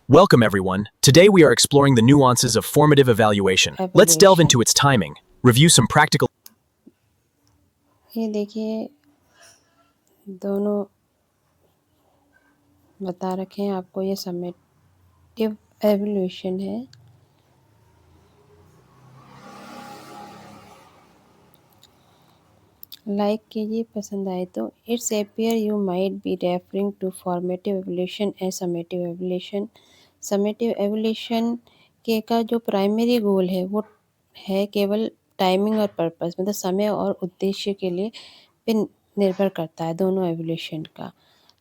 Welcome, everyone. Today we are exploring the nuances of formative evaluation. Let's delve evolution. into its timing, review some practical. ये देखिए, दोनों बता रखे हैं आपको। ये समेटिव एवोल्यूशन है। लाइक कीजिए पसंद आए तो। It's appear you might be referring to formative evaluation and summative evaluation. Summative evaluation के का जो प्राइमरी गोल है वो है केवल टाइमिंग और पर्पस, मतलब समय और उद्देश्य के लिए पे निर्भर करता है दोनों एवोल्यूशन का।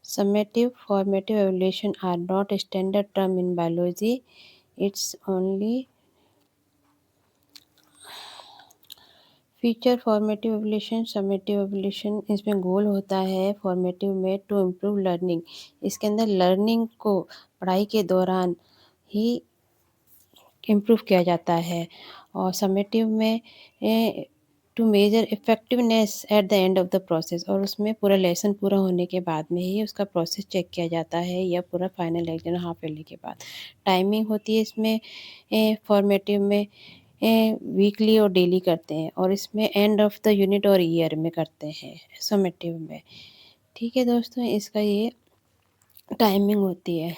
Summative formative evolution are not a standard term in biology. It's only feature formative evolution, summative evolution. इसमें गोल होता है फॉर्मेटिव में टू इम्प्रूव लर्निंग। इसके अंदर लर्निंग को पढ़ाई के दौरान ही इम्प्रूव किया जाता है। और समेटिव में to measure effectiveness at the end of the process, और उसमें पूरा लेसन पूरा होने के बाद में ही उसका प्रोसेस चेक किया जाता है, या पूरा फाइनल एग्जाम हाफ ईयरली के बाद। टाइमिंग होती है इसमें फॉर्मेटिव में वीकली और डेली करते हैं, और इसमें एंड ऑफ द यूनिट और ईयर में करते हैं समेटिव में। ठीक है दोस्तों, इसका ये टाइमिंग होती है।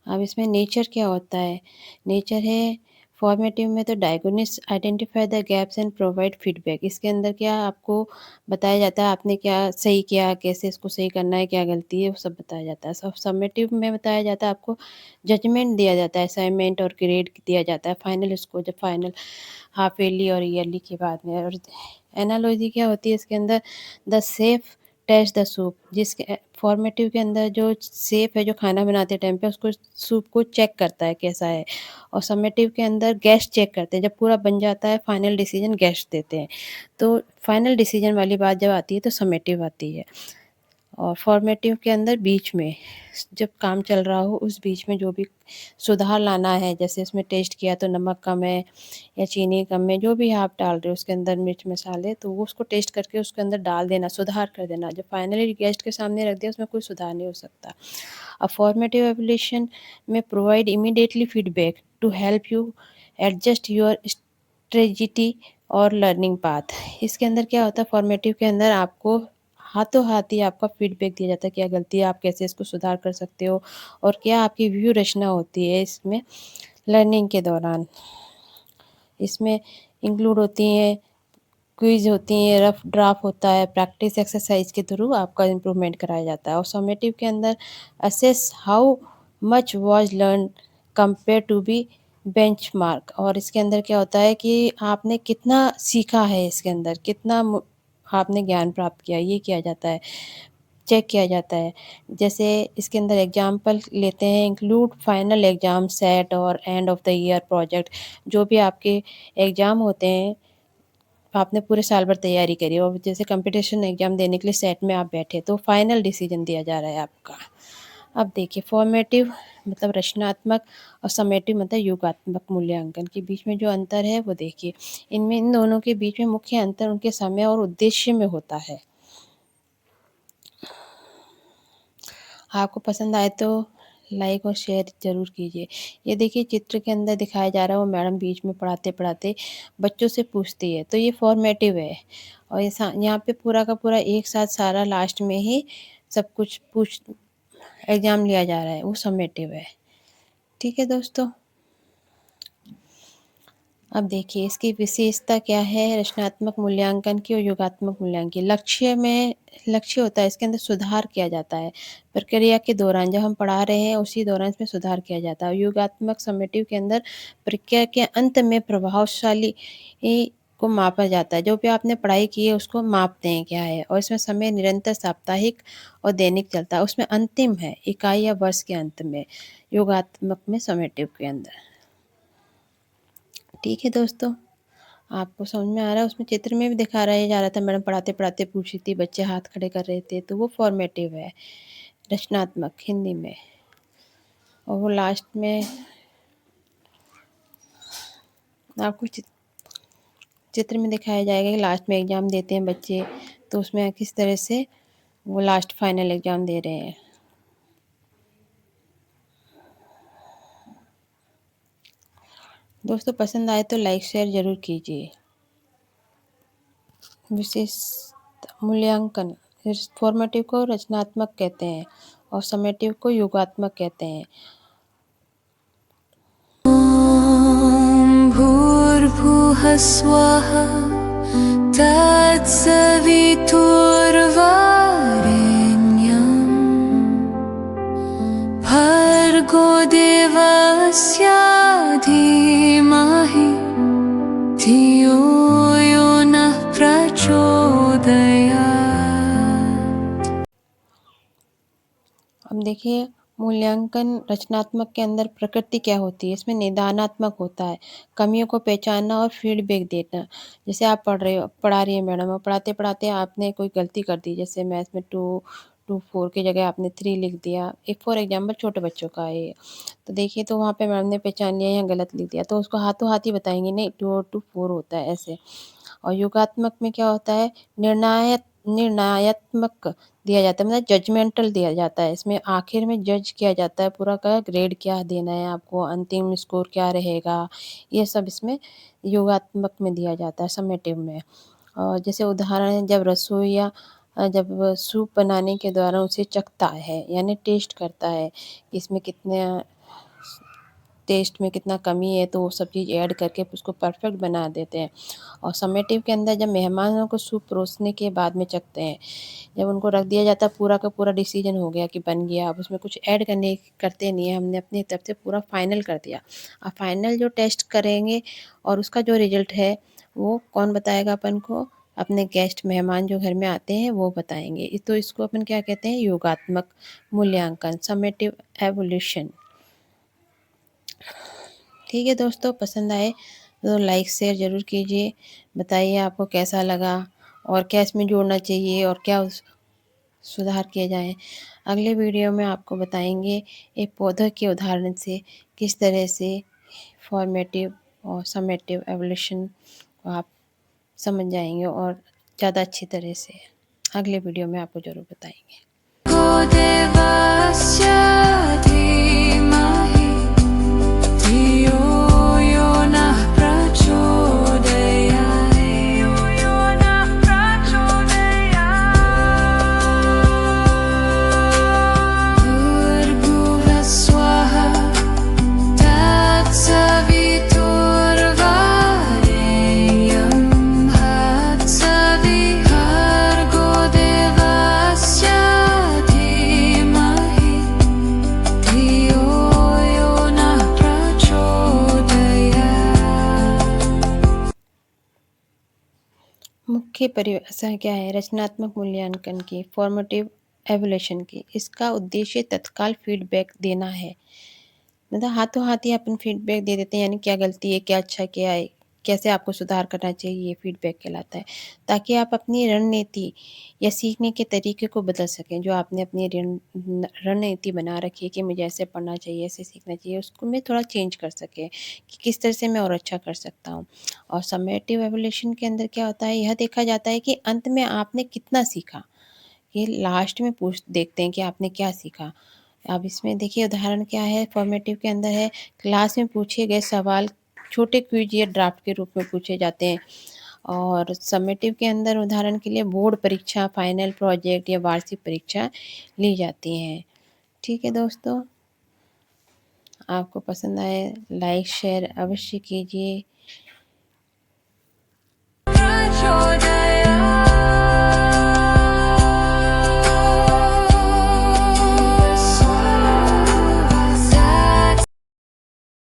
अब इसमें नेचर क्या होता है? नेचर है फॉर्मेटिव में तो diagnostic identify the gaps and provide feedback. इसके अंदर क्या आपको बताया जाता है आपने क्या सही किया, कैसे इसको सही करना है, क्या गलती है, वो सब बताया जाता है। सब समेटिव में बताया जाता है आपको जजमेंट दिया जाता है, असाइनमेंट और ग्रेड दिया जाता है फाइनल स्कोर, जब फाइनल हाफ ईयरली और ईयरली के बाद में। और एनालॉजी क्या होती है इसके अंदर? The chef taste the soup. जिसके फॉर्मेटिव के अंदर जो सेफ है, जो खाना बनाते टाइम पे उसको सूप को चेक करता है कैसा है। और समेटिव के अंदर गेस्ट चेक करते हैं, जब पूरा बन जाता है फाइनल डिसीजन गेस्ट देते हैं। तो फाइनल डिसीजन वाली बात जब आती है तो समेटिव आती है। और फॉर्मेटिव के अंदर बीच में जब काम चल रहा हो उस बीच में जो भी सुधार लाना है, जैसे इसमें टेस्ट किया तो नमक कम है या चीनी कम है, जो भी आप डाल रहे हो उसके अंदर मिर्च मसाले, तो वो उसको टेस्ट करके उसके अंदर डाल देना, सुधार कर देना। जब फाइनली गेस्ट के सामने रख दिया उसमें कोई सुधार नहीं हो सकता। अब फॉर्मेटिव एवोल्यूशन में provide immediately feedback to help you adjust your strategy और लर्निंग पाथ। इसके अंदर क्या होता है फॉर्मेटिव के अंदर आपको हाथों हाथ ही आपका फीडबैक दिया जाता है, क्या गलती है, आप कैसे इसको सुधार कर सकते हो, और क्या आपकी व्यू रचना होती है इसमें लर्निंग के दौरान। इसमें इंक्लूड होती हैं क्विज होती हैं, रफ ड्राफ्ट होता है, प्रैक्टिस एक्सरसाइज के थ्रू आपका इम्प्रूवमेंट कराया जाता है। और समेटिव के अंदर assess how much was learn compare to be benchmark. और इसके अंदर क्या होता है कि आपने कितना सीखा है, इसके अंदर कितना आपने ज्ञान प्राप्त किया, ये किया जाता है, चेक किया जाता है। जैसे इसके अंदर एग्जाम्पल लेते हैं, इंक्लूड फाइनल एग्ज़ाम, सेट और and of the year project. जो भी आपके एग्ज़ाम होते हैं, आपने पूरे साल भर तैयारी करी और जैसे कंपटीशन एग्ज़ाम देने के लिए सेट में आप बैठे, तो फाइनल डिसीजन दिया जा रहा है आपका। अब देखिए फॉर्मेटिव मतलब रचनात्मक, और समेटिव मतलब योगात्मक मूल्यांकन के बीच में जो अंतर है वो देखिए। इनमें इन दोनों के बीच में मुख्य अंतर उनके समय और उद्देश्य में होता है। आपको पसंद आए तो लाइक और शेयर ज़रूर कीजिए। ये देखिए चित्र के अंदर दिखाया जा रहा है, वो मैडम बीच में पढ़ाते-पढ़ाते बच्चों से पूछती है, तो ये फॉर्मेटिव है। और ये यहाँ पे पूरा का पूरा एक साथ सारा लास्ट में ही सब कुछ पूछ एग्ज़ाम लिया जा रहा है, वो समेटिव है। ठीक है दोस्तों? अब देखिए इसकी विशेषता क्या है रचनात्मक मूल्यांकन की और योगात्मक मूल्यांकन की। लक्ष्य होता है इसके अंदर सुधार किया जाता है। प्रक्रिया के दौरान जब हम पढ़ा रहे हैं उसी दौरान इसमें सुधार किया जाता है। और योगात्मक समेटिव के अंदर प्रक्रिया के अंत में प्रभावशाली को मापा जाता है। जो भी आपने पढ़ाई की है उसको मापते हैं क्या है। और इसमें समय निरंतर साप्ताहिक और दैनिक चलता है। उसमें अंतिम है इकाई या वर्ष के अंत में, योगात्मक में समेटिव के अंदर। ठीक है दोस्तों, आपको समझ में आ रहा है? उसमें चित्र में भी दिखा जा रहा था, मैडम पढ़ाते-पढ़ाते पूछ रही थी, बच्चे हाथ खड़े कर रहे थे, तो वो फॉर्मेटिव है, रचनात्मक हिंदी में। और वो लास्ट में आपको चित्र में दिखाया जाएगा कि लास्ट में एग्ज़ाम देते हैं बच्चे, तो उसमें किस तरह से वो लास्ट फाइनल एग्ज़ाम दे रहे हैं। दोस्तों पसंद आए तो लाइक शेयर ज़रूर कीजिए। विशेष मूल्यांकन, इस फॉर्मेटिव को रचनात्मक कहते हैं और समेटिव को योगात्मक कहते हैं। ॐ भूर्भुवः स्वः तत्सवितुर्वरेण्यं भर्गो देवस्य धीमहि धियो यो नः प्रचोदयात्। अब देखिए मूल्यांकन रचनात्मक के अंदर प्रकृति क्या होती है, इसमें निदानात्मक होता है, कमियों को पहचानना और फीडबैक देना। जैसे आप पढ़ा रही हैं मैडम और पढ़ाते-पढ़ाते आपने कोई गलती कर दी, जैसे मैथ्स में 2 4 की जगह आपने 3 लिख दिया। एक फॉर एग्जाम्पल छोटे बच्चों का है ये। तो देखिए तो वहाँ पे मैम ने पहचान लिया यहाँ गलत लिख दिया, तो उसको हाथों हाथ ही बताएँगे नहीं 2 और 2 4 होता है ऐसे। और योगात्मक में क्या होता है निर्णयात्मक दिया जाता है, मतलब जजमेंटल दिया जाता है। इसमें आखिर में जज किया जाता है पूरा का ग्रेड क्या देना है आपको, अंतिम स्कोर क्या रहेगा, ये सब इसमें योगात्मक में दिया जाता है समेटिव में। और जैसे उदाहरण है जब रसोइया जब सूप बनाने के दौरान उसे चखता है यानी टेस्ट करता है कि इसमें कितने टेस्ट में कितना कमी है, तो वो सब चीज़ ऐड करके उसको परफेक्ट बना देते हैं। और समेटिव के अंदर जब मेहमानों को सूप परोसने के बाद में चखते हैं, जब उनको रख दिया जाता है पूरा का पूरा डिसीजन हो गया कि बन गया, अब उसमें कुछ ऐड करते नहीं है, हमने अपनी तरफ से पूरा फाइनल कर दिया। अब फाइनल जो टेस्ट करेंगे और उसका जो रिजल्ट है वो कौन बताएगा अपन को, अपने गेस्ट मेहमान जो घर में आते हैं वो बताएंगे। तो इसको अपन क्या कहते हैं, योगात्मक मूल्यांकन, समेटिव एवोल्यूशन। ठीक है दोस्तों, पसंद आए तो लाइक शेयर ज़रूर कीजिए। बताइए आपको कैसा लगा और क्या इसमें जोड़ना चाहिए और क्या सुधार किए जाएँ। अगले वीडियो में आपको बताएंगे एक पौधे के उदाहरण से किस तरह से फॉर्मेटिव और समेटिव एवोल्यूशन को आप समझ जाएंगे और ज़्यादा अच्छी तरह से। अगले वीडियो में आपको ज़रूर बताएंगे। देवस्य धीमहि धियो यो नः प्रचोदयात्। भूर्भुवः स्वः तत्सवितुर्वरेण्यं भर्गो देवस्य धीमहि धियो यो नः प्रचोदयात्। मुख्य परिभाषा क्या है रचनात्मक मूल्यांकन की, फॉर्मेटिव एवोल्यूशन की। इसका उद्देश्य तत्काल फीडबैक देना है, मतलब हाथों हाथ ही अपन फीडबैक दे देते हैं, यानी क्या गलती है, क्या अच्छा किया है, कैसे आपको सुधार करना चाहिए, ये फीडबैक कहलाता है। ताकि आप अपनी रणनीति या सीखने के तरीके को बदल सकें। जो आपने अपनी रणनीति बना रखी है कि मुझे ऐसे पढ़ना चाहिए, ऐसे सीखना चाहिए, उसको मैं थोड़ा चेंज कर सके कि किस तरह से मैं और अच्छा कर सकता हूँ। और समेटिव एवोल्यूशन के अंदर क्या होता है, यह देखा जाता है कि अंत में आपने कितना सीखा। ये लास्ट में देखते हैं कि आपने क्या सीखा। अब इसमें देखिए उदाहरण क्या है, फॉर्मेटिव के अंदर है क्लास में पूछे गए सवाल छोटे क्विज या ड्राफ्ट के रूप में पूछे जाते हैं। और समेटिव के अंदर उदाहरण के लिए बोर्ड परीक्षा, फाइनल प्रोजेक्ट या वार्षिक परीक्षा ली जाती हैं। ठीक है दोस्तों, आपको पसंद आए लाइक शेयर अवश्य कीजिए।